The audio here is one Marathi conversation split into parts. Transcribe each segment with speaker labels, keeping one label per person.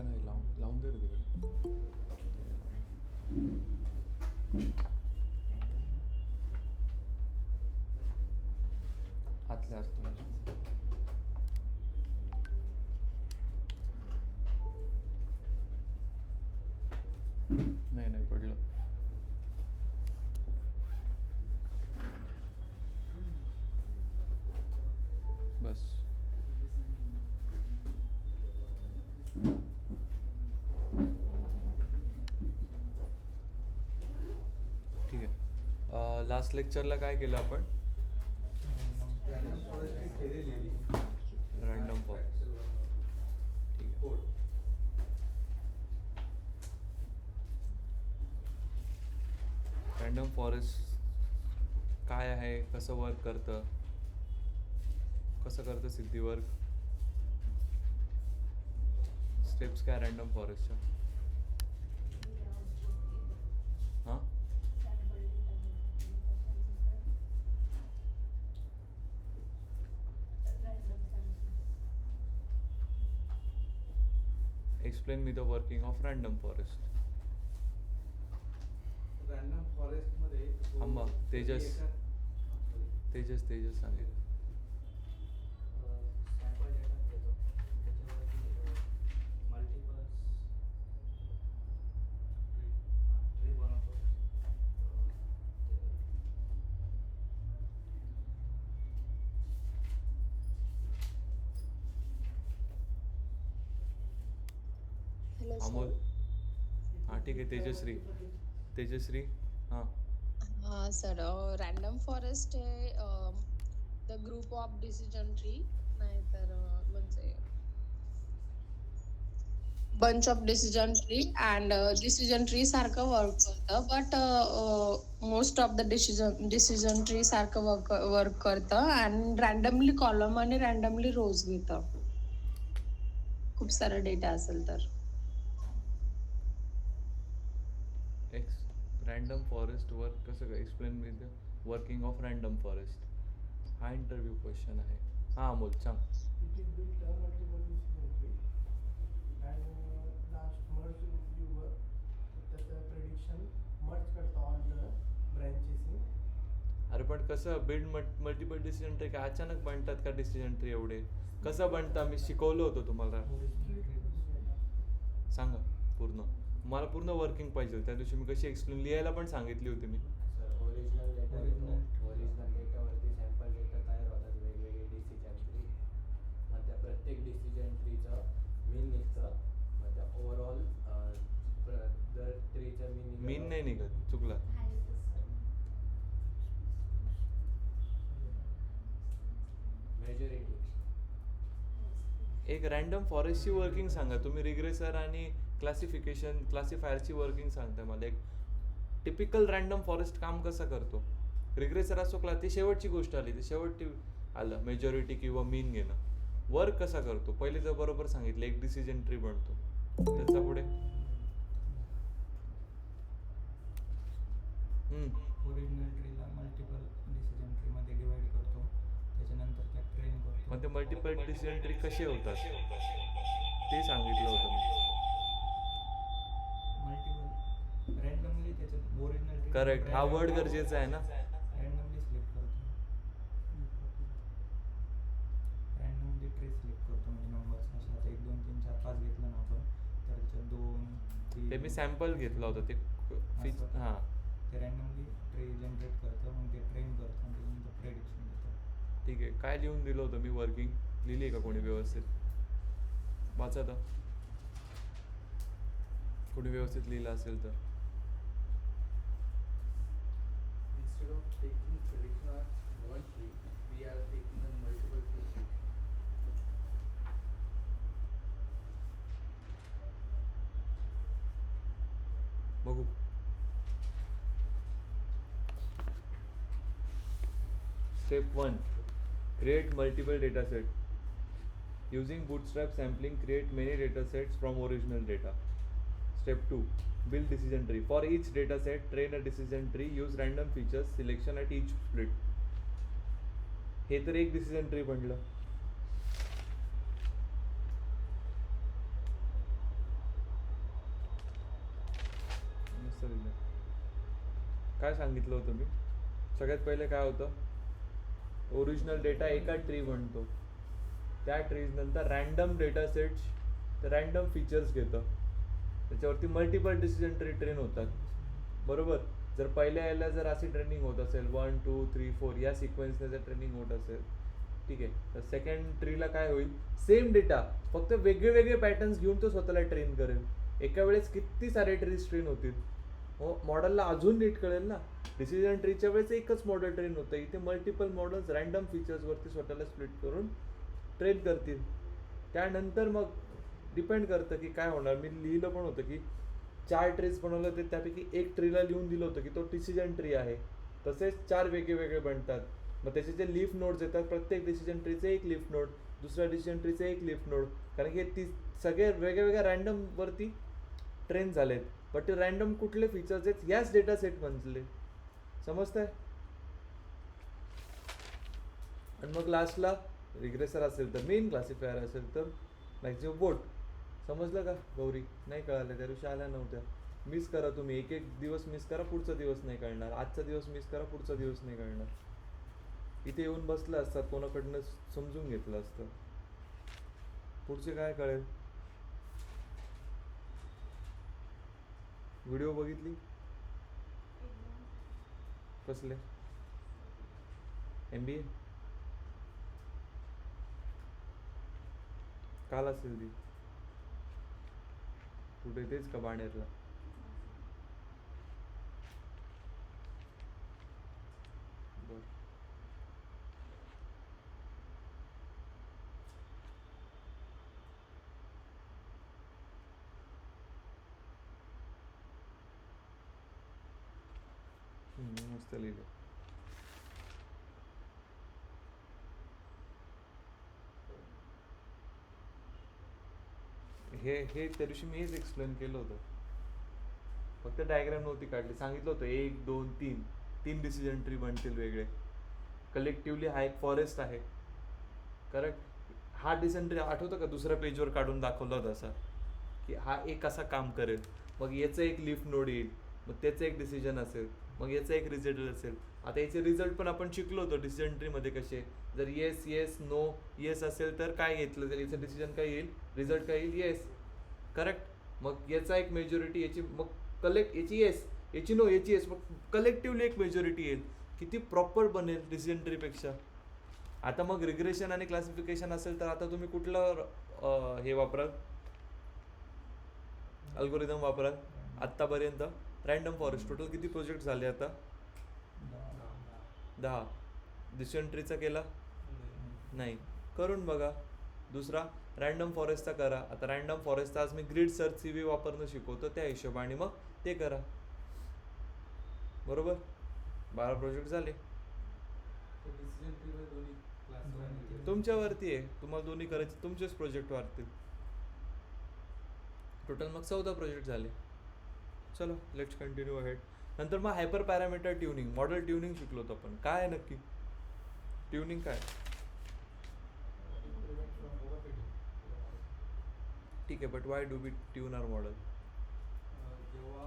Speaker 1: नाही लावून लावून दे रे तिकडे. आतल्या आत नाही नाही पडलं. बस ठीक आहे. लास्ट लेक्चरला काय केलं आपण? Random forest. ठीक आहे. रँडम फॉरेस्ट काय आहे, कसं वर्क करतं, कसं करतं सिद्धी वर्क, स्टेप्स काय रँडम फॉरेस्टच्या? हां explain me the working of random forest.
Speaker 2: Random forest मध्ये
Speaker 1: आंबा तेजस तेजस सांगेल.
Speaker 2: सॅम्पल डेटा घेतो, त्याच्यावरती मल्टिपल ट्री बनवतो.
Speaker 1: अमोल. हां ठीक आहे. तेजश्री हां.
Speaker 3: हाँ सर, रॅन्डम फॉरेस्ट हे the group of decision tree, नाहीतर म्हणजे bunch of decision tree and decision tree सारखं वर्क करतं, but most of the decision tree सारखं वर्क करतं अँड रॅन्डमली कॉलम आणि रॅन्डमली रोज घेतं, खूप सारा डेटा असेल तर.
Speaker 1: रँडम फॉरेस्ट वर्क कसं काय? Explain me the working of random forest. हा इंटरव्ह्यू क्वेश्चन आहे. हां अमोल सांग.
Speaker 4: It is built a multiple decision tree and last merge viewer त्याचं prediction merge करतं all the branches in.
Speaker 1: अरे पण कसं बिल्ड मल्टिपल डिसिजन ट्री? काय अचानक बनतात का डिसिजन ट्री एवढे? कसं बनतं? मी शिकवलं होतं तुम्हाला. सांगा पूर्ण. मला पूर्ण वर्किंग पाहिजे. त्या दिवशी मी कशी एक्सप्लेन लिहायला पण सांगितली होती मी.
Speaker 2: सर ओरिजिनल डेटा घेतो, ओरिजिनल डेटावरती सॅम्पल डेटा तयार होतात, वेगवेगळे डिसिजन ट्री. मग त्या प्रत्येक डिसिजन ट्रीचं मीन निघतं. मग त्या ओव्हरऑल दर ट्रीचं
Speaker 1: मीन नाही निघत, चुकला.
Speaker 2: मेजॉरिटी.
Speaker 1: एक रँडम फॉरेस्टची वर्किंग सांगा तुम्ही. रिग्रेसर आणि क्लासिफायरची वर्किंग सांगताय मला. एक टिपिकल रँडम फॉरेस्ट काम कसं करतो? रिग्रेसर असो ती शेवटची गोष्ट आली, ती शेवटी आलं मेजॉरिटी किंवा मीन घेणं. वर्क कसा करतो? पहिले जर बरोबर सांगितलं, एक डिसिजन ट्री बनतो, त्याचा पुढे
Speaker 5: ओरिजिनल ट्रीला मल्टिपल डिसिजन ट्रीमध्ये डिवाइड करतो, त्याच्यानंतर त्या ट्रेन करतो.
Speaker 1: पण ते मल्टिपल डिसिजन ट्री कसे होतात ते सांगितलं होतं मी.
Speaker 5: मल्टिपल रँडमली त्याच्यात ओरिजिनल ट्री.
Speaker 1: करेक्ट. हा वर्ड गरजेचा आहे ना.
Speaker 5: रँडमली सिलेक्ट करतो, रँडमली ट्री सिलेक्ट करतो. म्हणजे नंबर्स अशा 1 2 3 4 5 घेतलं ना आपण, तर त्याच्यात 2 3
Speaker 1: ते मी सॅम्पल घेतलं होतं ते हां.
Speaker 5: ते रँडमली ट्री जनरेट करतं, मग ते ट्रेन करतं आणि त्याच्यानंतर प्रेडिक्शन देतं.
Speaker 1: ठीक आहे. काय लिहून दिलं होतं मी? वर्किंग लिहिली आहे का कोणी व्यवस्थित? वाचा तर, कोणी व्यवस्थित लिहिलं असेल तर.
Speaker 2: Instead of taking prediction on one tree, we are taking on multiple trees.
Speaker 1: बघू. Step 1. Create multiple data set. Using bootstrap sampling, create many data sets from original data. Step 2. Build decision tree. For each data set, train a decision tree. Use random features selection at each split. हे तर एक डिसिजन ट्री बनलं. काय सांगितलं होतं मी सगळ्यात पहिले काय होतं ओरिजिनल डेटा एका ट्री बनतो त्या ट्रीज नंतर रॅन्डम डेटा सेट्स तर रॅन्डम फीचर्स घेतं त्याच्यावरती मल्टिपल डिसिजन ट्री ट्रेन होतात बरोबर जर पहिल्या याला जर अशी ट्रेनिंग होत असेल 1 2 3 4 या सिक्वेन्सने जर ट्रेनिंग होत असेल ठीक आहे तर सेकंड ट्रीला काय होईल सेम डेटा फक्त वेगळे वेगळे पॅटर्न्स घेऊन तो स्वतःला ट्रेन करेल एका वेळेस किती सारे ट्रीज ट्रेन होतील हो मॉडेलला अजून नीट कळेल ना डिसिजन ट्रीच्या वेळेस एकच मॉडेल ट्रेन होतं इथे मल्टिपल मॉडेल्स रॅन्डम फीचर्सवरती स्वतःला स्प्लिट करून ट्रेन करतील त्यानंतर मग डिपेंड करतं की काय होणार मी लिहिलं पण होतं की 4 ट्रीज बनवलं ते त्यापैकी एक ट्रीला लिहून दिलं होतं की तो डिसिजन ट्री आहे तसेच 4 वेगळे वेगळे बनतात मग त्याचे जे लीफ नोड्स येतात प्रत्येक डिसिजन ट्रीचे एक लीफ नोड दुसऱ्या डिसिजन ट्रीचे एक लीफ नोड कारण की ती सगळे वेगळ्या वेगळ्या रॅन्डमवरती ट्रेन झालेत बट ते रॅन्डम कुठले फीचर्स आहेत याच डेटा सेट बनले समजतंय आणि मग लास्टला रिग्रेसर असेल तर मेन क्लासिफायर असेल तर मॅक्झिमम बोट समजलं का गौरी नाही कळालं त्या दिवशी आल्या नव्हत्या मिस करा तुम्ही एक एक दिवस मिस करा पुढचा दिवस नाही कळणार आजचा दिवस मिस करा पुढचा दिवस नाही कळणार इथे येऊन बसलं असतात कोणाकडनं समजून घेतलं असतं पुढचे काय कळेल व्हिडिओ बघितली कसले MBA काल असेल ती कुठे तेच का बाणेरला बर मस्त लिहिलं हे त्या दिवशी मी हेच एक्सप्लेन केलं होतं फक्त डायग्राम नव्हती काढली सांगितलं होतं 1 2 3 3 डिसिजन ट्री बनतील वेगळे कलेक्टिव्हली हा एक फॉरेस्ट आहे करेक्ट हा डिसिजन ट्री आठवतं का दुसऱ्या पेजवर काढून दाखवला होता असा की हा एक असा काम करेल मग याचं एक लीफ नोड येईल मग त्याचं एक डिसिजन असेल मग याचा एक रिझल्ट असेल आता याचे रिझल्ट पण आपण शिकलो होतो डिसिजन ट्रीमध्ये कसे जर येस येस नो येस असेल तर काय घेतलं तर याचं डिसिजन काय येईल रिझल्ट काय येईल येस करेक्ट मग याचा एक मेजॉरिटी याची मग कलेक्ट याची येस याची नो याची येस मग कलेक्टिव्हली एक मेजॉरिटी येईल किती प्रॉपर बनेल डिसिजन ट्रीपेक्षा आता मग रिग्रेशन आणि क्लासिफिकेशन असेल तर आता तुम्ही कुठलं हे वापराल अल्गोरिदम वापराल आत्तापर्यंत रॅन्डम फॉरेस्ट टोटल किती प्रोजेक्ट झाले आता 10 डिसिजन ट्रीचा केला नाही करून बघा दुसरा रॅन्डम फॉरेस्टचा करा आता रॅन्डम फॉरेस्टचा आज मी ग्रिड सर्च CV वापरणं शिकवतो त्या हिशोबाने मग ते करा बरोबर 12 प्रोजेक्ट झाले
Speaker 2: डिसिजन ट्री मध्ये दोन्ही क्लास
Speaker 1: तुमच्यावरती आहे तुम्हाला दोन्ही करायचे तुमचेच प्रोजेक्ट वाढतील टोटल मग 14 प्रोजेक्ट झाले चलो लेट्स कंटिन्यू अहेड नंतर मग hyper parameter tuning model tuning शिकलो होतो आपण काय आहे नक्की ट्युनिंग काय ठीक आहे but why do we tune our model
Speaker 2: जेव्हा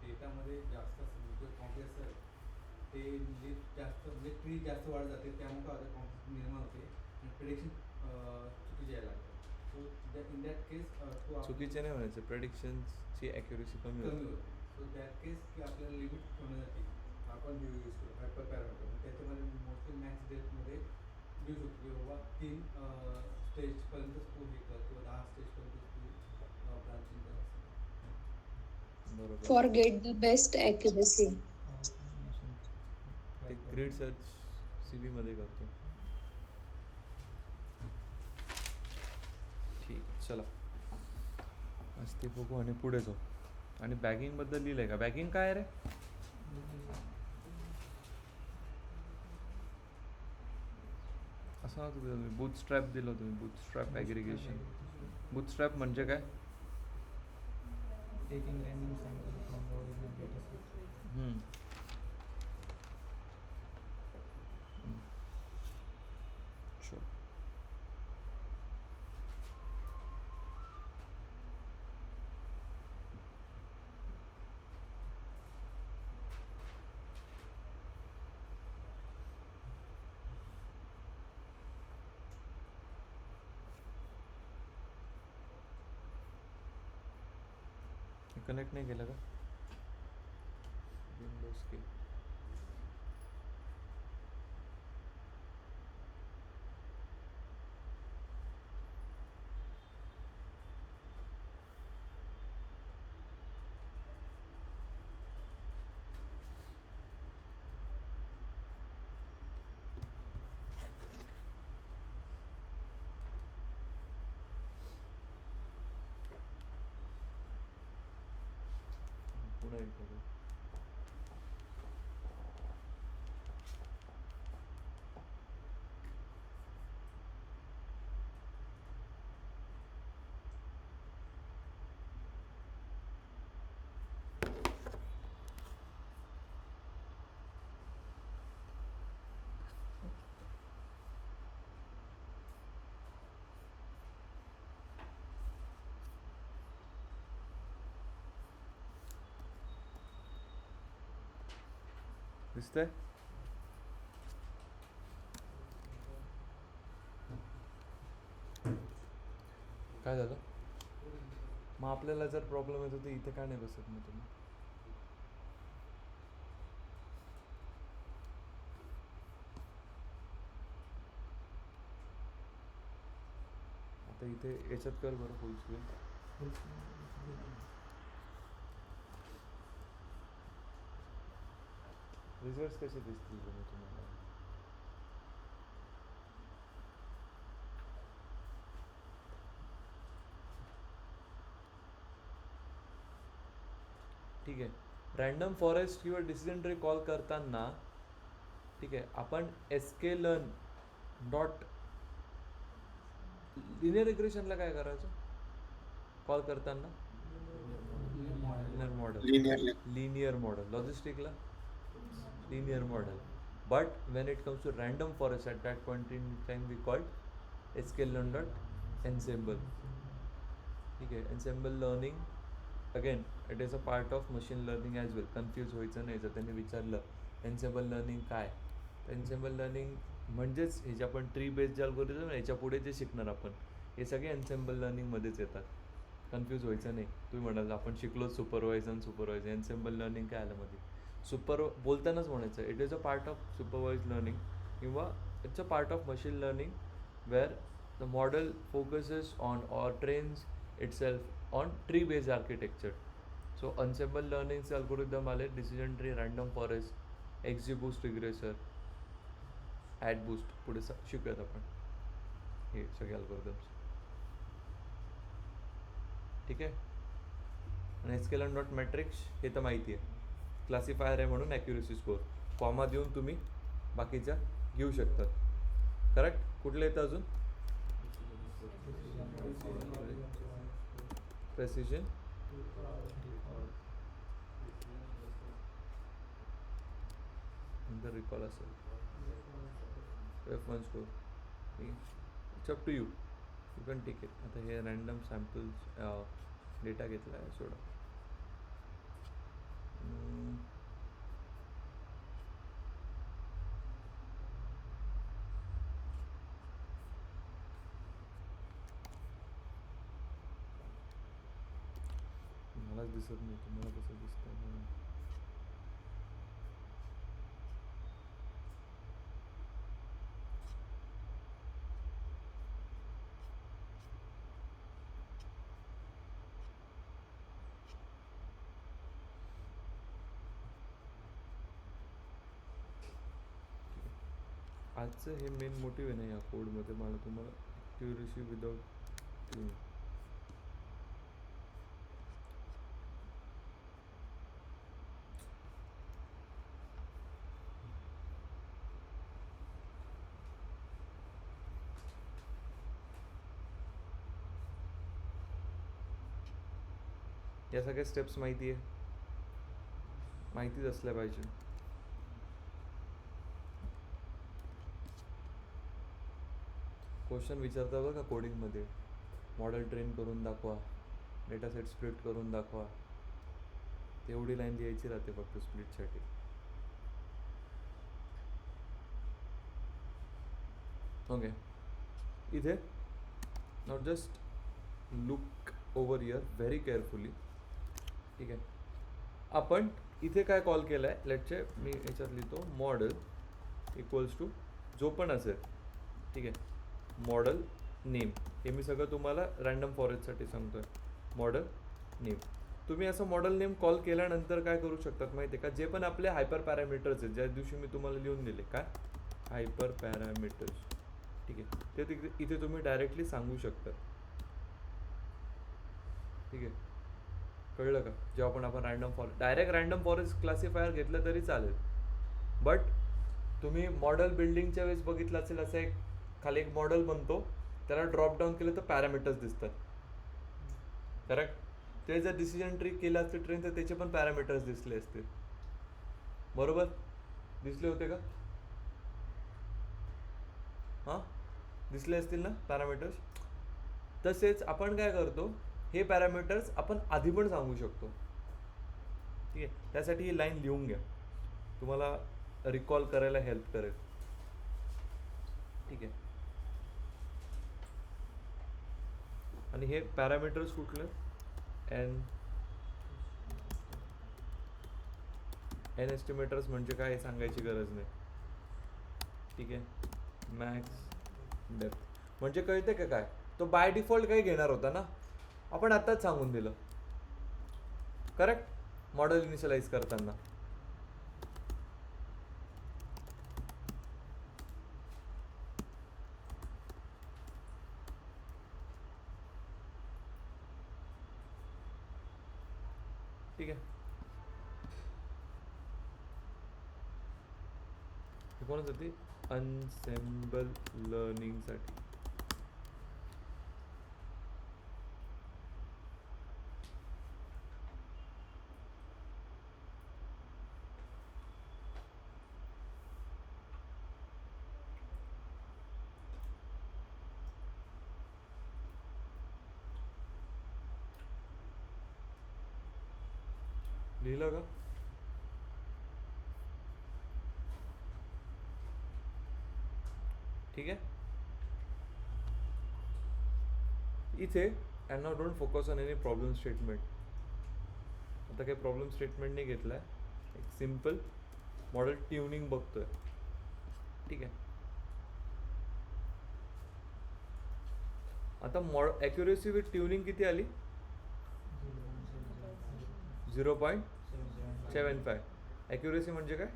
Speaker 2: डेटामध्ये जास्त कॉम्प्लेक्स आहे ते म्हणजे जास्त म्हणजे ट्री जास्त वाढ जाते त्यामुळे काय होतं कॉम्प्लेक्स निर्माण होते आणि प्रेडिक्शन चुकीचे यायला लागतं सो इन दॅट केस
Speaker 1: चुकीचे नाही म्हणायचे प्रेडिक्शनची ॲक्युरेसी कमी
Speaker 2: कमी
Speaker 1: होते
Speaker 2: होते सो दॅट केस की आपल्याला लिमिट कमी जाते आपण जे यूज करतो हायपर पॅरामीटर त्याच्यामध्ये मोस्टली मॅक्स डेटमध्ये यूज होतो की बाबा 3 स्टेजपर्यंत तू हे कर किंवा 10 स्टेजपर्यंत तू ब्रांचिंग कर
Speaker 1: बरोबर
Speaker 3: Forget the best accuracy.
Speaker 1: ते ग्रिड सर्च CV मध्ये करतो ठीक चला आज ते बघू आणि पुढे जाऊ आणि बॅगिंग बद्दल लिहिलंय का बॅगिंग काय आहे रे असं नव्हतं तुम्ही बूथ स्ट्रॅप दिलं होतं तुम्ही बूथ स्ट्रॅप ॲग्रिगेशन बूथ स्ट्रॅप म्हणजे काय
Speaker 5: taking random sample from the original data set.
Speaker 1: Sure. Connect नाही केलं का विंडोज की पुन्हा एकदा बघ. दिसतंय काय झालं मग आपल्याला जर प्रॉब्लेम येतो तर इथे काय नाही बसत मग तुम्ही आता इथे याच्यात कर बरं फुल स्क्रीन रिझल्ट कसे दिसतील बरं तुम्हाला ठीक आहे रॅन्डम फॉरेस्ट किंवा डिसिजन ट्री कॉल करताना ठीक आहे आपण sklearn डॉट लिनियर रिग्रेशनला काय करायचं कॉल करताना लिनियर मॉडेल लॉजिस्टिकला linear model but when it comes to random forest at that point in time we called sklearn.ensemble ठीक आहे ensemble learning again it is a part of machine learning as well confuse व्हायचं नाही जर त्यांनी विचारलं ensemble learning काय ensemble learning म्हणजेच हे जे आपण ट्री बेस्ड अल्गोरिदम याच्या पुढे जे शिकणार आपण हे सगळे ensemble learning मध्येच येतात कन्फ्यूज व्हायचं नाही तुम्ही म्हणाल आपण शिकलो सुपरवायझर ensemble learning काय आलं मध्ये बोलतानाच म्हणायचं it is a part of supervise learning किंवा it's a part of machine learning where the model focuses on or trains itself on tree based architecture so ensemble लर्निंगचे अल्गोरिदम आले decision tree random forest XGBoost regressor AdaBoost पुढे शिकूयात आपण हे सगळे अल्गोरिदम्स ठीक आहे आणि sklearn डॉट मॅट्रिक्स हे तर माहिती आहे क्लासिफायर आहे म्हणून ॲक्युरेसी स्कोअर कॉमा देऊन तुम्ही बाकीच्या घेऊ शकतात करेक्ट कुठलं येतं अजून प्रेसिजन नंतर रिकॉल असेल F1 score it's up to you you can take it आता हे रँडम सॅम्पल्स डेटा घेतला आहे सोडा मलाच दिसत नाही तुम्हाला कसं दिसतं आजचं हे मेन मोटिव्ह आहे ना या कोडमध्ये मला तुम्हाला क्युरेसी विदाउट या सगळ्या स्टेप्स माहिती आहे माहितीच असल्या पाहिजे क्वेश्चन विचारता बघा कोडिंगमध्ये मॉडेल ट्रेन करून दाखवा डेटा सेट स्प्लिट करून दाखवा तेवढी लाईन लिहायची राहते फक्त स्प्लिटसाठी ओके इथे now just look over here very carefully ठीक आहे. आपण इथे काय कॉल केलं आहे, लेटचे मी याच्यात लिहितो मॉडेल इक्वल्स टू जो पण असेल, ठीक आहे, मॉडेल नेम. हे मी सगळं तुम्हाला रँडम फॉरेस्टसाठी सांगतो आहे. मॉडेल नेम, तुम्ही असं मॉडेल नेम कॉल केल्यानंतर काय करू शकतात माहिती आहे का, जे पण आपले हायपर पॅरामीटर्स आहेत ज्या दिवशी मी तुम्हाला लिहून दिले, काय हायपर पॅरामीटर्स, ठीक आहे, ते इथे तुम्ही डायरेक्टली सांगू शकता. ठीक आहे, कळलं का. जेव्हा पण आपण डायरेक्ट रँडम फॉरेस्ट क्लासिफायर घेतलं तरी चालेल, बट तुम्ही मॉडेल बिल्डिंगच्या वेळेस बघितलं असेल, असं एक खाली एक मॉडेल बनतो, त्याला ड्रॉप डाऊन केलं तर पॅरामीटर्स दिसतात. करेक्ट. ते जर डिसिजन ट्री केलं असतं ट्रेन तर त्याचे पण पॅरामीटर्स दिसले असते. बरोबर दिसले होते का? हां, दिसले असतील ना पॅरामीटर्स. तसेच आपण काय करतो, हे पॅरामीटर्स आपण आधी पण सांगू शकतो. ठीक आहे, त्यासाठी ही लाईन लिहून घ्या, तुम्हाला रिकॉल करायला हेल्प करेल. ठीक आहे. आणि हे पॅरामीटर्स कुठले, एन एस्टिमेटर्स म्हणजे काय हे सांगायची गरज नाही. ठीक आहे. मॅक्स डेप्थ म्हणजे कळते का काय, तो बाय डिफॉल्ट काही घेणार होता ना, आपण आताच सांगून दिलं. करेक्ट. मॉडेल इनिशियलाइज करताना. ठीक आहे. हे कोणासाठी, अनसेम्बल लर्निंगसाठी. लिहिलं का? ठीक आहे. इथे and now don't focus on any problem statement. आता काही प्रॉब्लेम स्टेटमेंट नाही घेतलाय, एक सिम्पल मॉडेल ट्युनिंग बघतोय. ठीक आहे. आता ॲक्युरेसी विथ ट्युनिंग किती आली, 0.75. ॲक्युरेसी म्हणजे काय,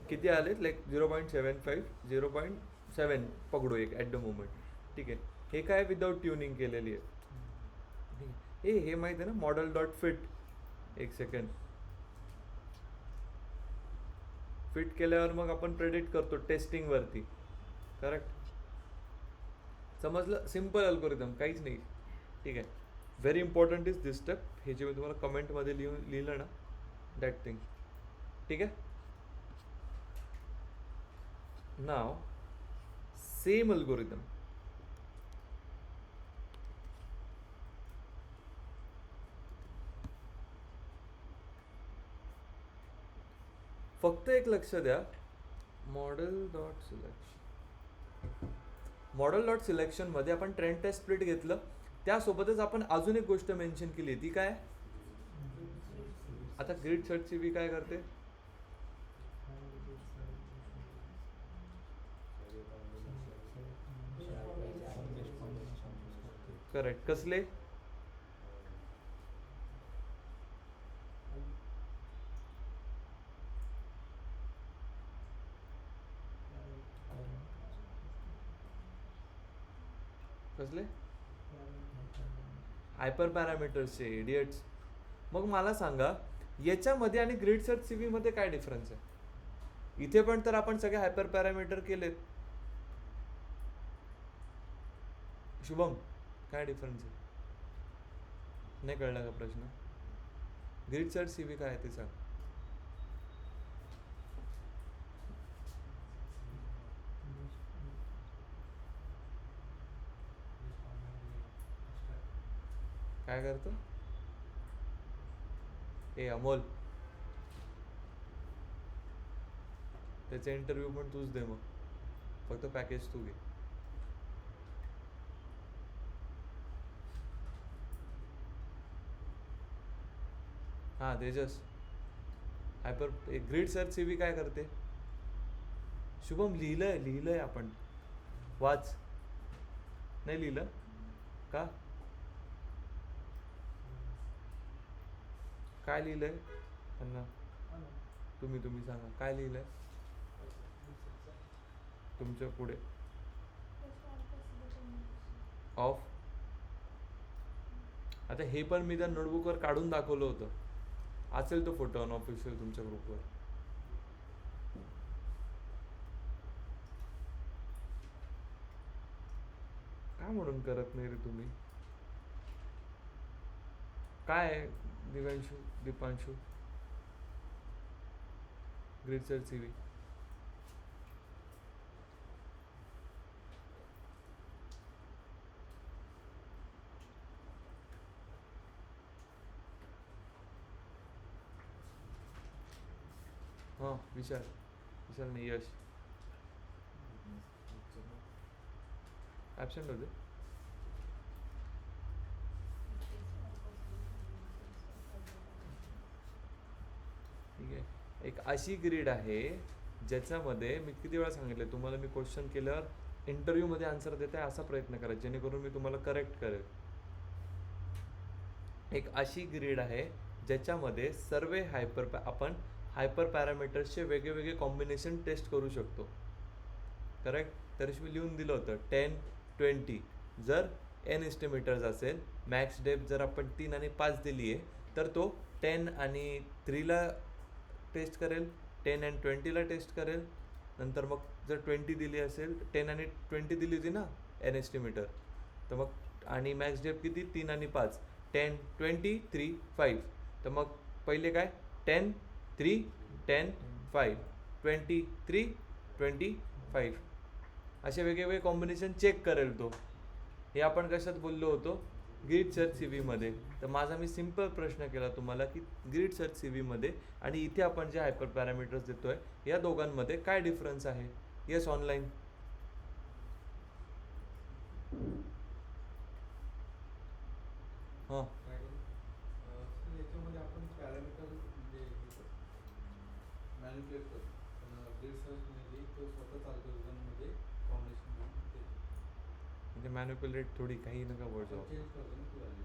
Speaker 1: किती आले, लाईक 0.75, 0.7 पकडू एक ॲट द मोमेंट. ठीक आहे. हे काय विदाउट ट्युनिंग केलेली आहे. हे माहिती आहे ना, मॉडेल डॉट फिट. एक सेकंड. फिट केल्यावर मग आपण प्रेडिक्ट करतो टेस्टिंगवरती. करेक्ट. समजलं, सिम्पल अल्गोरिदम, काहीच नाही. ठीक आहे. Very important is this step. हे जे मी तुम्हाला कमेंटमध्ये लिहिलं ना, दॅट थिंग. ठीक आहे. नाव सेम अल्गोरिदम, फक्त एक लक्ष द्या, मॉडेल डॉट सिलेक्शन मध्ये आपण ट्रेंड टेस्ट स्प्लिट घेतलं, त्यासोबतच आपण अजून एक गोष्ट मेन्शन केली, ती काय. आता ग्रिड सर्च सी व्ही काय करते, करेक्ट. कसले, कसले हायपर पॅरामीटर्सचे, इडियट्स. मग मला सांगा, याच्यामध्ये आणि ग्रिड सर्च सीव्ही मध्ये काय डिफरन्स आहे. इथे पण तर आपण सगळे हायपर पॅरामीटर केलेत. शुभम, काय डिफरन्स आहे, नाही कळला का प्रश्न. ग्रिड सर्च सीव्ही काय आहे ते सांग. काय करतो ए अमोल, त्याचा इंटरव्ह्यू पण तूच दे, मग फक्त पॅकेज तू घे. हां Tejas hyper grid search C V काय करते? शुभम लिहिलंय आपण, वाच. नाही लिहिलं का? काय लिहिलंय त्यांना? तुम्ही सांगा काय लिहिलंय तुमच्या पुढे. ऑफ. आता हे पण मी त्या नोटबुकवर काढून दाखवलं होतं, असेल तो फोटो अनऑफिशियल तुमच्या ग्रुपवर. काय म्हणून करत नाही रे तुम्ही? काय आहे Deepanshu grid search C V? हां विशाल नाही, यश ॲबसेंट होते. ठीक आहे, एक अशी ग्रीड आहे ज्याच्यामध्ये मी किती वेळा सांगितलं तुम्हाला, मी क्वेश्चन केल्यावर इंटरव्ह्यूमध्ये आन्सर देताय असा प्रयत्न करा जेणेकरून मी तुम्हाला करेक्ट करेल. एक अशी ग्रीड आहे ज्याच्यामध्ये सर्व आपण हायपर पॅरामीटर्सचे वेगळे कॉम्बिनेशन टेस्ट करू शकतो. करेक्ट. तर मी लिहून दिलं होतं 10, 20. जर n एस्टिमेटर्स असेल, मॅक्स डेप्थ जर आपण 3 आणि 5 दिली आहे तर तो 10 आणि 3ला टेस्ट करेल, 10 आणि 20ला टेस्ट करेल. नंतर मग जर 20 दिली असेल, 10 आणि 20 दिली होती ना n एस्टिमेटर, तर मग आणि मॅक्स डेप्थ किती 3 आणि 5, 10, 20, 3, 5. तर मग पहिले काय 10, 3, 10, 5, 20, 3, 25. असे वेगवेगळे कॉम्बिनेशन चेक करेल तो. हे आपण कशात बोललो होतो? ग्रीड सर्च सी व्हीमध्ये. तर माझा मी सिम्पल प्रश्न केला तुम्हाला की ग्रीड सर्च सी व्हीमध्ये आणि इथे आपण जे हायपर पॅरामीटर्स देतोय या दोघांमध्ये काय डिफरन्स आहे? Yes online. हां
Speaker 6: याच्यामध्ये आपण पॅरामीटर मॅनिप्युलेट करतो, पण ग्रीड सर्चमध्ये तो स्वतः चालतो मध्ये कॉम्बिनेशन
Speaker 1: म्हणजे मॅनिप्युलेट थोडी काही नका बोल जाऊ.
Speaker 6: चेंज करतो ना ती व्हॅल्यू.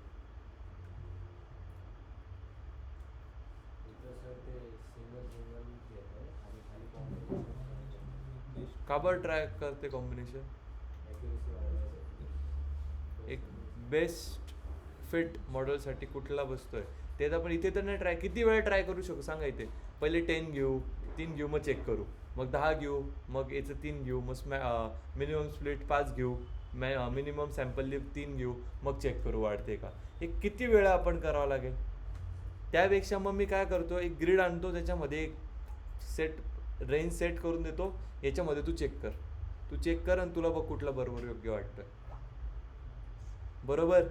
Speaker 2: इथं सर ते सिंगल घेतं आणि खाली कॉम्बिनेशन
Speaker 1: का बरं ट्राय करते कॉम्बिनेशन?
Speaker 2: ॲक्युरेसी वाढवायसाठी.
Speaker 1: एक बेस्ट फिट मॉडेलसाठी कुठला बसतोय ते तर आपण इथे तर नाही ट्राय. किती वेळा ट्राय करू शकतो सांगा? इथे पहिले 10 घेऊ, 3 घेऊ, मग चेक करू, मग 10 घेऊ, मग याचं 3 घेऊ, मग मिनिमम स्प्लिट 5 घेऊ, मिनिमम सॅम्पल लिफ्ट 3 घेऊ, मग चेक करू वाढते का. हे किती वेळा आपण करावं लागेल? त्यापेक्षा मग मी काय करतो, एक ग्रीड आणतो, त्याच्यामध्ये एक रेंज सेट करून देतो, याच्यामध्ये तू चेक कर आणि तुला बघ कुठला बरोबर योग्य वाटतं. बरोबर.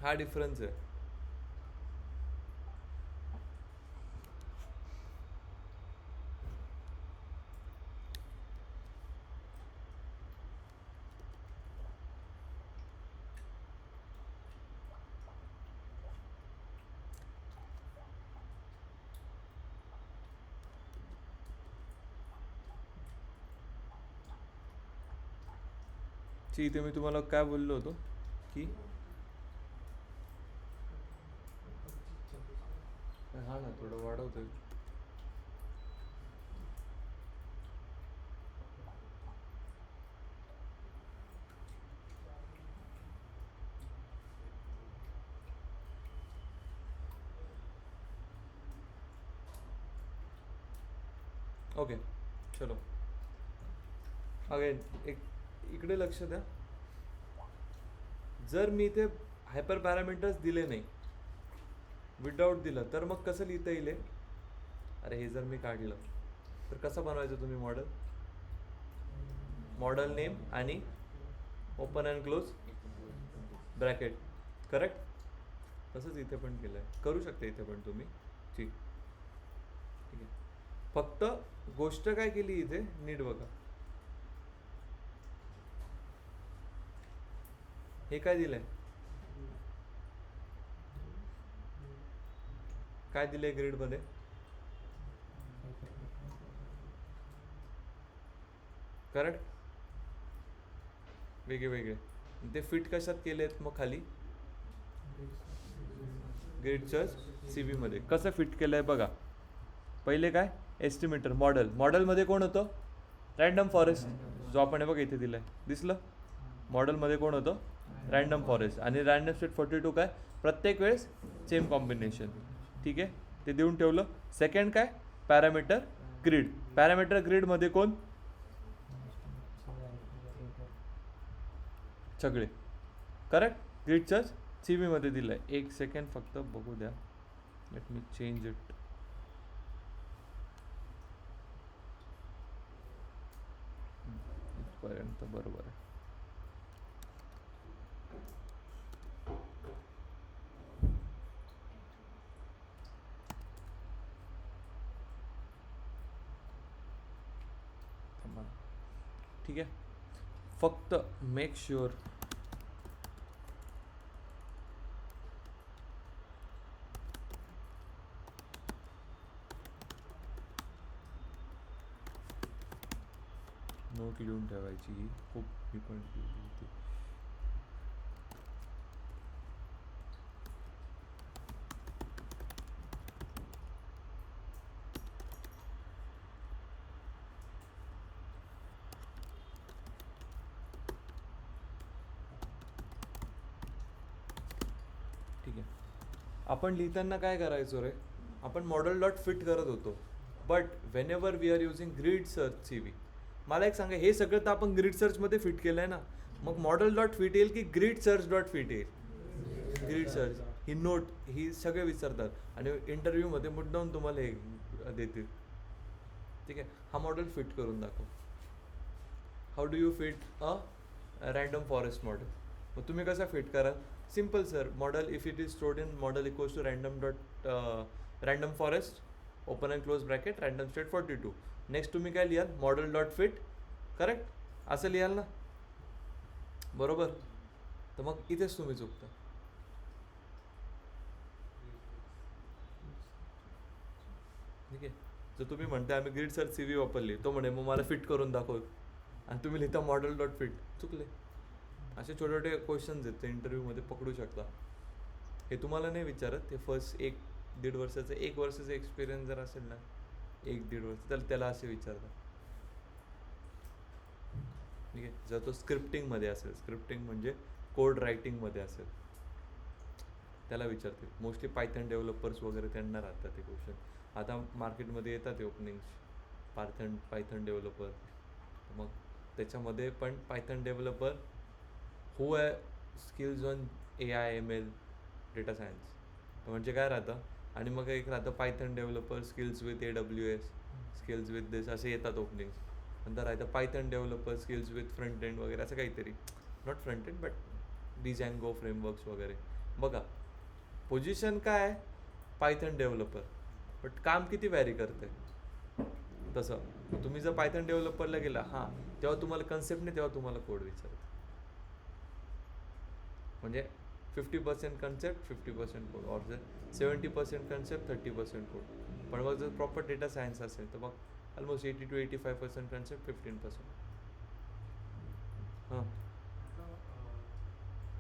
Speaker 1: हा डिफरन्स आहे. इथे मी तुम्हाला काय बोललो होतो की हा ना थोडं वाढवतोय. ओके चलो अगेन एक इकडे लक्ष द्या. जर मी इथे हायपर पॅरामीटर्स दिले नाही, विदाउट दिलं, तर मग कसं लिहिता येईल? अरे हे जर मी काढलं तर कसं बनवायचं तुम्ही मॉडेल? मॉडेल नेम आणि open and close bracket. Correct. तसंच इथे पण केलं आहे, करू शकता इथे पण तुम्ही. ठीक आहे. फक्त गोष्ट काय केली इथे नीट बघा. हे काय दिलंय? काय दिलंय ग्रीडमध्ये? करेक्ट, वेगळे वेगळे. ते फिट कशात केलेत मग खाली? ग्रीड सर्च CV मध्ये. कसं फिट केलंय बघा. पहिले काय, एस्टिमेटर मॉडेलमध्ये कोण होतं? रॅन्डम फॉरेस्ट, जो आपण हे बघा इथे दिलाय, दिसलं? मॉडेलमध्ये कोण होतं? Random forest. आणि रॅन्डम स्टेट 42 काय, प्रत्येक वेळेस सेम कॉम्बिनेशन. ठीक आहे, ते देऊन ठेवलं. सेकंड काय, पॅरामीटर ग्रीड. पॅरामीटर ग्रीडमध्ये कोण? सगळे. करेक्ट, ग्रीड सर्च CV मध्ये दिलंय. एक सेकंड फक्त बघू द्या, लेट मी चेंज इट. इथपर्यंत बरोबर आहे. थांबा. ठीक आहे, फक्त मेक शुअर नोट लिहून ठेवायची ही खूप इम्पॉर्टंट होती. ठीक आहे, आपण लिहिताना काय करायचो रे, आपण मॉडेल डॉट फिट करत होतो. But whenever we are using grid search CV, मला एक सांगा, हे सगळं तर आपण ग्रीड सर्चमध्ये फिट केलं आहे ना, मग मॉडेल डॉट फिट येईल की ग्रीड सर्च डॉट फिट येईल? Grid search. ही नोट ही सगळे विचारतात आणि इंटरव्ह्यूमध्ये मुद्दाम तुम्हाला हे देतील. ठीक आहे, हा मॉडेल फिट करून दाखव. How do you fit a random forest model? मग तुम्ही कसा फिट कराल? Simple sir, model if it is stored in model equals to random forest open and close bracket random state 42. Next तुम्ही काय लिहाल? Model dot fit. करेक्ट, असं लिहाल ना, बरोबर? तर मग इथेच तुम्ही चुकता. ठीक आहे, जर तुम्ही म्हणता आम्ही ग्रीड सर्च CV वापरली, तो म्हणे मग मला फिट करून दाखव, आणि तुम्ही लिहिता मॉडेल डॉट फिट, चुकले. असे छोटे छोटे क्वेश्चन्स आहेत ते इंटरव्ह्यूमध्ये पकडू शकता. हे तुम्हाला नाही विचारत, ते फर्स्ट 1-1.5 वर्षाचं, 1 वर्षाचा एक्सपिरियन्स जर असेल ना, 1-1.5 वर्ष, तर त्याला असे विचारतात. ठीक आहे, जर तो स्क्रिप्टिंगमध्ये असेल, स्क्रिप्टिंग म्हणजे कोड रायटिंगमध्ये असेल, त्याला विचारतील. मोस्टली पायथन डेव्हलपर्स वगैरे त्यांना राहतात ते क्वेश्चन. आता मार्केटमध्ये येतात ते ओपनिंग्स, पायथन डेव्हलपर. मग त्याच्यामध्ये पण पायथन डेव्हलपर हू आहे skills on AI ML data science, म्हणजे काय राहतं. आणि मग एक राहतं Python developer skills with AWS, skills with this, असे येतात ओपनिंग्स. नंतर राहतं Python developer skills with front end वगैरे, असं काहीतरी. Not front end but Django frameworks वगैरे. बघा, पोझिशन काय आहे? पायथन डेव्हलपर, बट काम किती व्हॅरी करते. तसं तुम्ही जर पायथन डेव्हलपरला गेला, हां, तेव्हा तुम्हाला कन्सेप्ट नाही, तेव्हा तुम्हाला कोड विचारते. म्हणजे 50% कन्सेप्ट 50% कोड, ऑर जर 70% कन्सेप्ट 30% कोड. पण मग जर प्रॉपर डेटा सायन्स असेल तर मग ऑलमोस्ट 80 to 85% कन्सेप्ट, 15%. हां,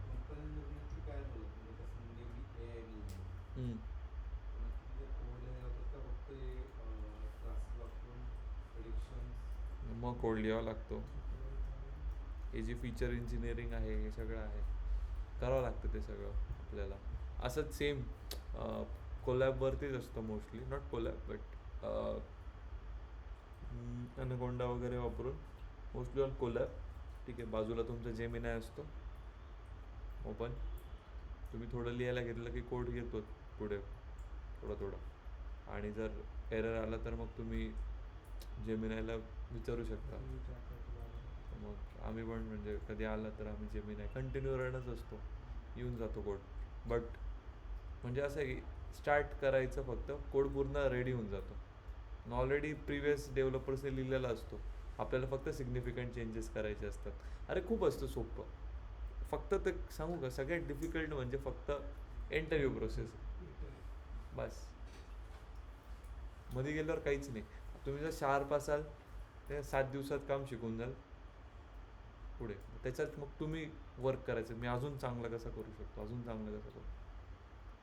Speaker 6: कंपनी निर्मिती काय झालं, म्हणजे कसं म्हणजे AI लिहिणे, म्हणजे कोड लिहायला होतं का फक्त क्लासेस वापरून प्रेडिक्शन्स?
Speaker 1: मग कोड लिहावा लागतो. हे जे फीचर इंजिनिअरिंग आहे, हे सगळं आहे, करावं लागतं ते सगळं आपल्याला. असंच सेम कोलॅबवरतीच असतं मोस्टली, नॉट कोलॅब बट अनकोंडा वगैरे वापरून, मोस्टली ऑन कोलॅब. ठीक आहे, बाजूला तुमचा जेमिनाय असतो ओपन, तुम्ही थोडं लिहायला घेतलं की कोड घेतो पुढे थोडं. आणि जर एरर आला तर मग तुम्ही जेमिनायला विचारू शकता. मग आम्ही पण म्हणजे कधी आला तर आम्ही जेमिनाय कंटिन्यू रनच असतो, येऊन जातो कोड. बट म्हणजे असं आहे की स्टार्ट करायचं, फक्त कोड पूर्ण रेडी होऊन जातो. ऑलरेडी प्रिव्हियस डेव्हलपर्सने लिहिलेला असतो, आपल्याला फक्त सिग्निफिकंट चेंजेस करायचे असतात. अरे खूप असतं सोपं. फक्त ते सांगू का, सगळ्यात डिफिकल्ट म्हणजे फक्त इंटरव्ह्यू प्रोसेस, बस. मध्ये गेल्यावर काहीच नाही. तुम्ही जर शार्प असाल ते 7 दिवसात काम शिकून जाल पुढे. त्याच्यात मग तुम्ही वर्क करायचं, मी अजून चांगलं कसं करू शकतो, अजून चांगलं कसं करू.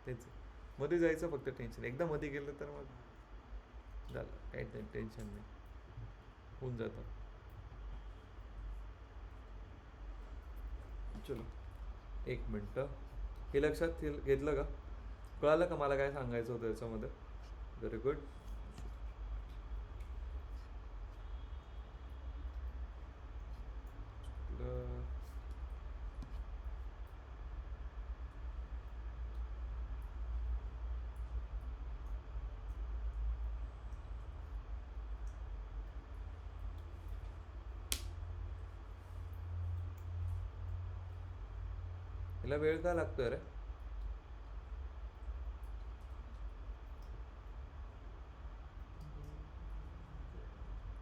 Speaker 1: तेच आहे. मध्ये जायचं फक्त टेन्शन. एकदा मध्ये गेलं तर मग झालं, काही टेन्शन नाही, होऊन जातं. चलो 1 मिनटं. हे लक्षात घेतलं का? कळालं का मला काय सांगायचं होतं याच्यामध्ये? Very good. हिला वेळ का लागतोय रे?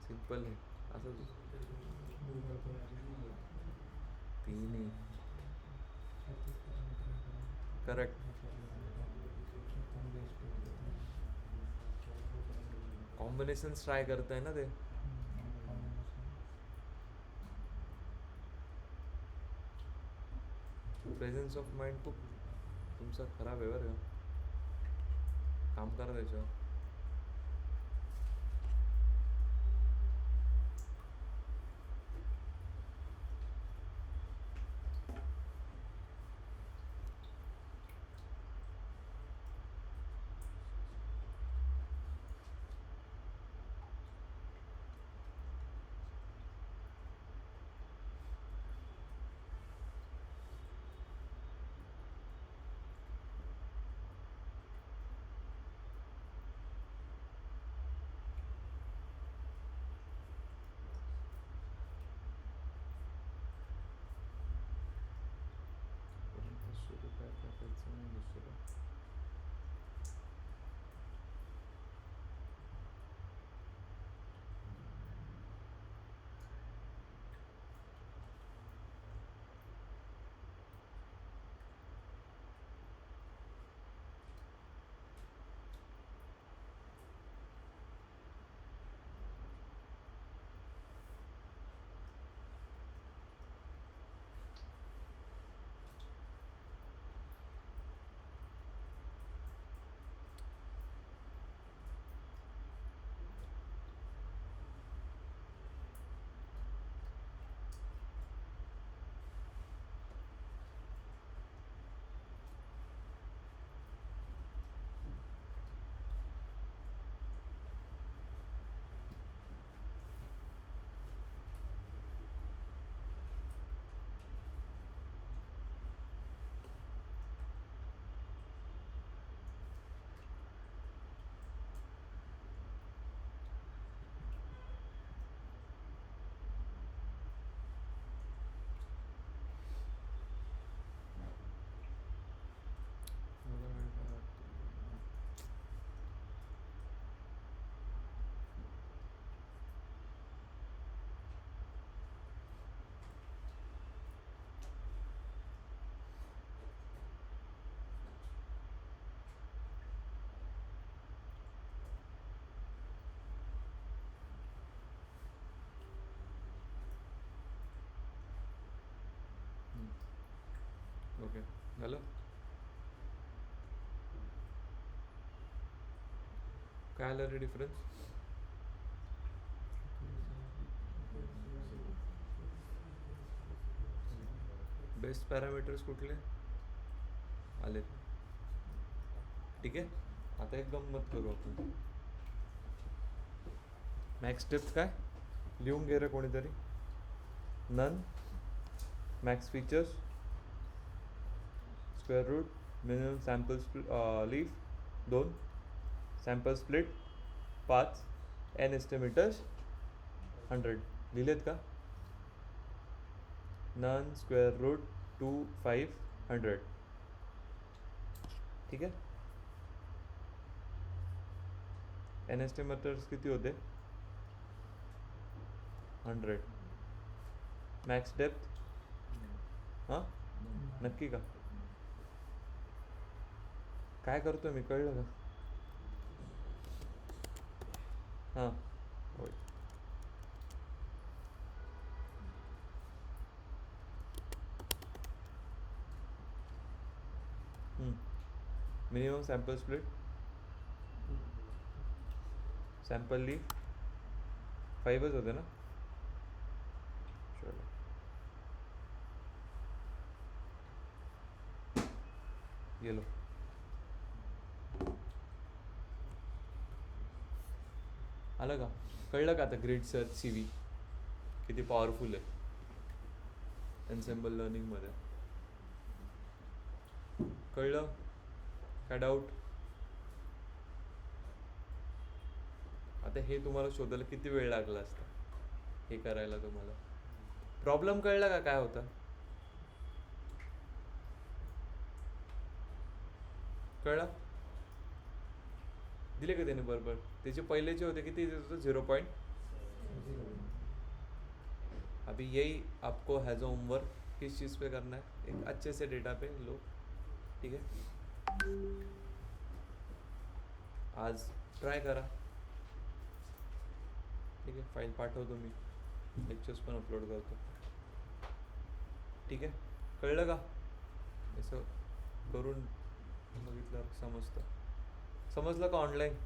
Speaker 1: सिंपल नाही असं. 3 करेक्ट. कॉम्बिनेशन ट्राय करताय ना ते. प्रेझेन्स ऑफ माइंड खूप तुमचा खराब आहे बरं का. काम करा त्याच्यावर. सुरू काय करायचं नाही दुसरं. मला वेळ काय वाटतो. ओके झालं. काय आलं रे डिफरन्स? बेस्ट पॅरामीटर्स कुठले आले? ठीक आहे. आता एक गंमत करू आपण. मॅक्स डेप्थ काय लिहून घे रे कोणीतरी. None max features square root minimum sample leaf 2 sample split 5 n estimators 100 लिहिलेत का? None square root 2 5 100. ठीक आहे. एन एस्टिमेटर्स किती होते? 100. मॅक्स डेप्थ हां नक्की का? काय करतोय मी कळलं का? हां होय. मिनिमम सॅम्पल स्प्लिट सॅम्पल ली 5च होते ना. चलो येलो. आलं का, कळलं का आता ग्रिड सर्च सी व्ही किती पॉवरफुल आहे एन्सेम्बल लर्निंगमध्ये. कळलं काय डाऊट. आता हे तुम्हाला शोधायला किती वेळ लागला असता हे करायला तुम्हाला. प्रॉब्लेम कळला का काय होता. कळलं दिले का त्याने बरोबर. त्याचे पहिलेचे होते किती देत होतं 0. अभी यही आपको हैज़ होमवर्क किस चीज़ पे करना है, एक अच्छे से डेटा पे लो. ठीक है आज ट्राय करा. ठीक आहे फाईल पाठवतो मी, लेक्चर्स पण अपलोड करतो. ठीक आहे कळलं का. असं करून बघितलं समजलं का. ऑनलाईन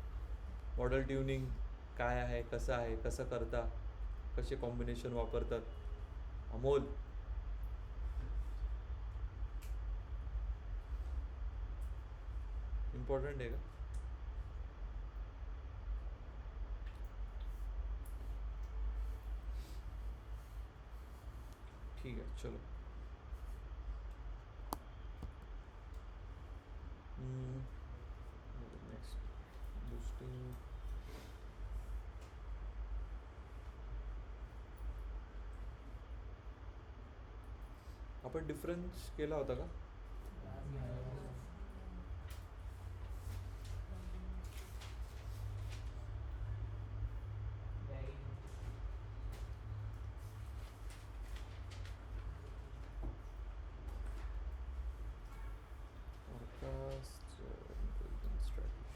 Speaker 1: मॉडेल ट्युनिंग काय आहे, कसं आहे, कसं करता, कसे कॉम्बिनेशन वापरतात. अमोल इम्पॉर्टंट आहे का. ठीक आहे चलो. Next boosting. आपण डिफरन्स केला होता का. Forecast, intelligence strategy.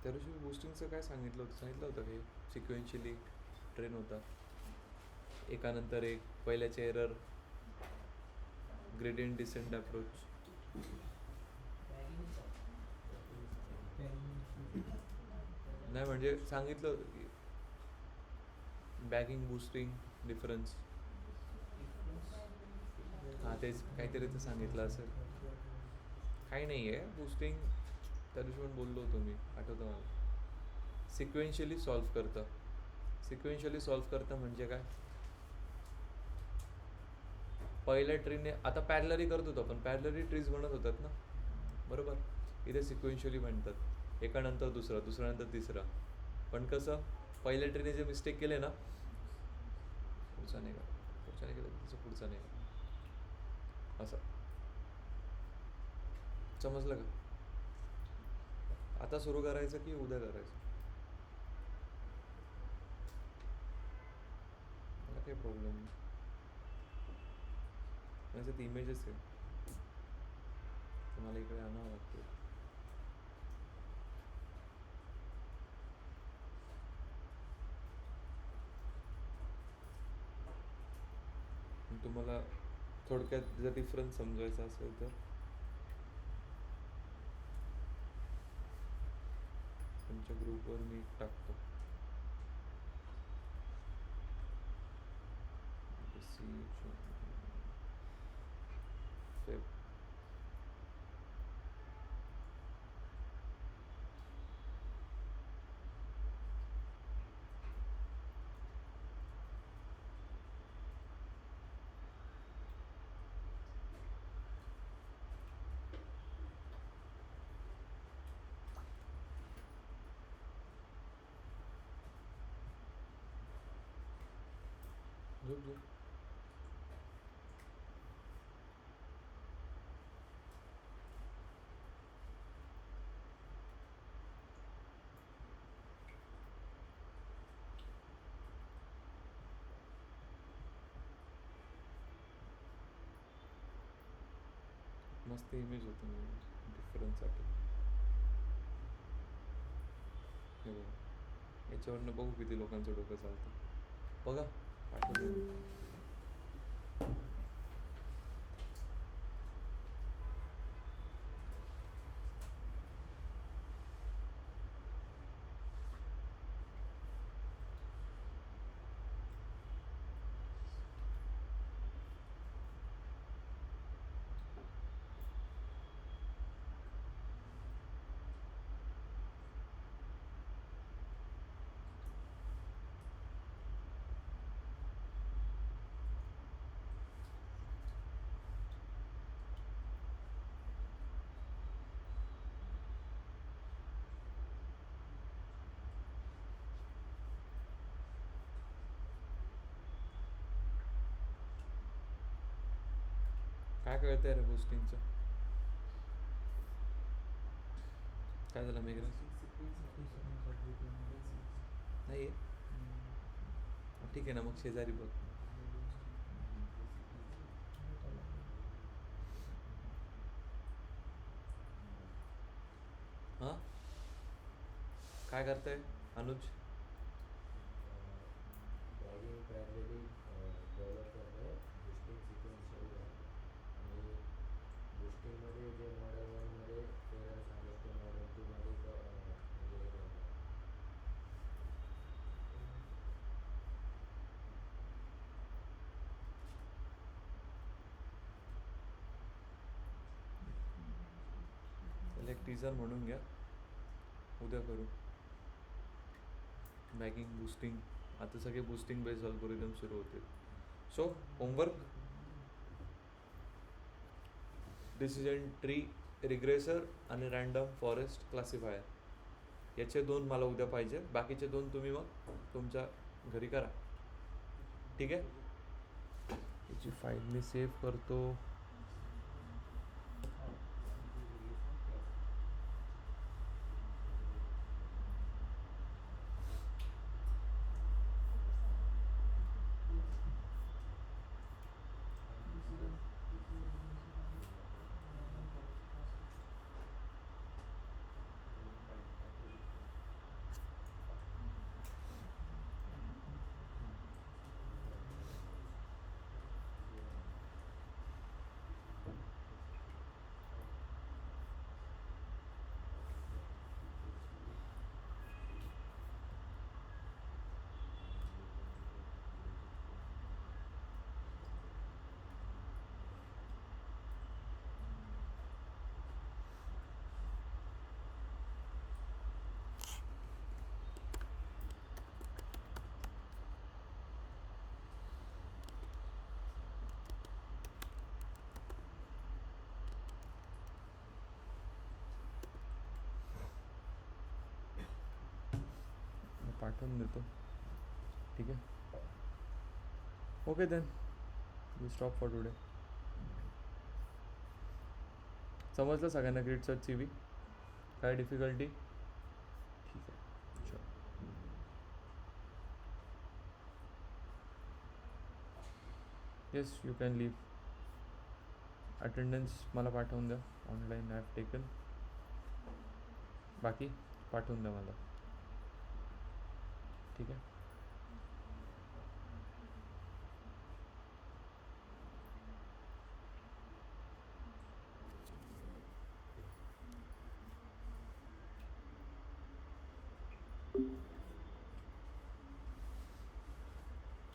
Speaker 1: त्या दिवशी बूस्टिंगचं काय सांगितलं होतं की सिक्वेन्शियली ट्रेन होता एकानंतर एक. पहिल्याचे एरर ग्रेडियंट डिसेंट अप्रोच. नाही म्हणजे सांगितलं होतं की बॅगिंग बूस्टिंग डिफरन्स. हां तेच काहीतरी तर सांगितलं असेल. काही नाही आहे बूस्टिंग त्या दिवशी पण बोललो होतो मी, आठवतं मला. सिक्वेन्शियली सॉल्व करतं. सिक्वेन्शियली सॉल्व करतं म्हणजे काय. पहिल्या ट्रीने आता पॅरलरी करत होतो आपण, पॅरलरी ट्रीज बनत होतात ना बरोबर. इथे सिक्वेन्शियली बनतात एकानंतर दुसरं, दुसऱ्यानंतर तिसरं. पण कसं पहिल्या ट्रीने जे मिस्टेक केले ना पुढचा नाही केलं त्याचं पुढचा नाही असं. समजलं का. आता सुरू करायचं की उद्या करायचं. मला काही प्रॉब्लेम नाही. त्याच्यात इमेजेस आहे तुम्हाला इकडे आणावं लागतं. तुम्हाला थोडक्यात जर डिफरन्स समजायचा असेल तर तुमच्या ग्रुपवर मी टाकतो. फेब. झोप झोप. मस्त इमेज होतं डिफरन्ससाठी. हे बघा, याच्यावरनं बघू किती लोकांचं डोकं चालतं. बघा पाठवतो. काय कळतंय रे बुस्टिंगचं? काय झालं मेघरा? नाही ठीक आहे ना, मग शेजारी बघ. हां काय करताय अनुज?
Speaker 2: बॅगिंग पॅरलली डेव्हलप करतो आहे बुस्टिंग सिक्वेन्शियल आणि बुस्टिंगमध्ये जे मॉडेल 1मध्ये एरर सांगत ते मॉडेल 2मध्ये म्हणजे
Speaker 1: त्याला एक टीजर म्हणून घ्या, उद्या करू. बॅगिंग बूस्टिंग, आता सगळे बूस्टिंग बेस्ड अल्गोरिदम सुरू होतील. So homework, decision tree regressor आणि रँडम फॉरेस्ट क्लासिफायर याचे 2 मला उद्या पाहिजे. बाकीचे 2 तुम्ही मग तुमच्या घरी करा. ठीक आहे. याची फाईल मी सेव्ह करतो. पाठवून देतो. ठीक आहे. Okay then we stop for today. समजलं सगळ्यांना ग्रिड सर्च CV? काय डिफिकल्टी? ठीक आहे. चल. Yes you can leave. Attendance मला पाठवून द्या ऑनलाईन. I have taken. बाकी पाठवून द्या मला. ठीक आहे.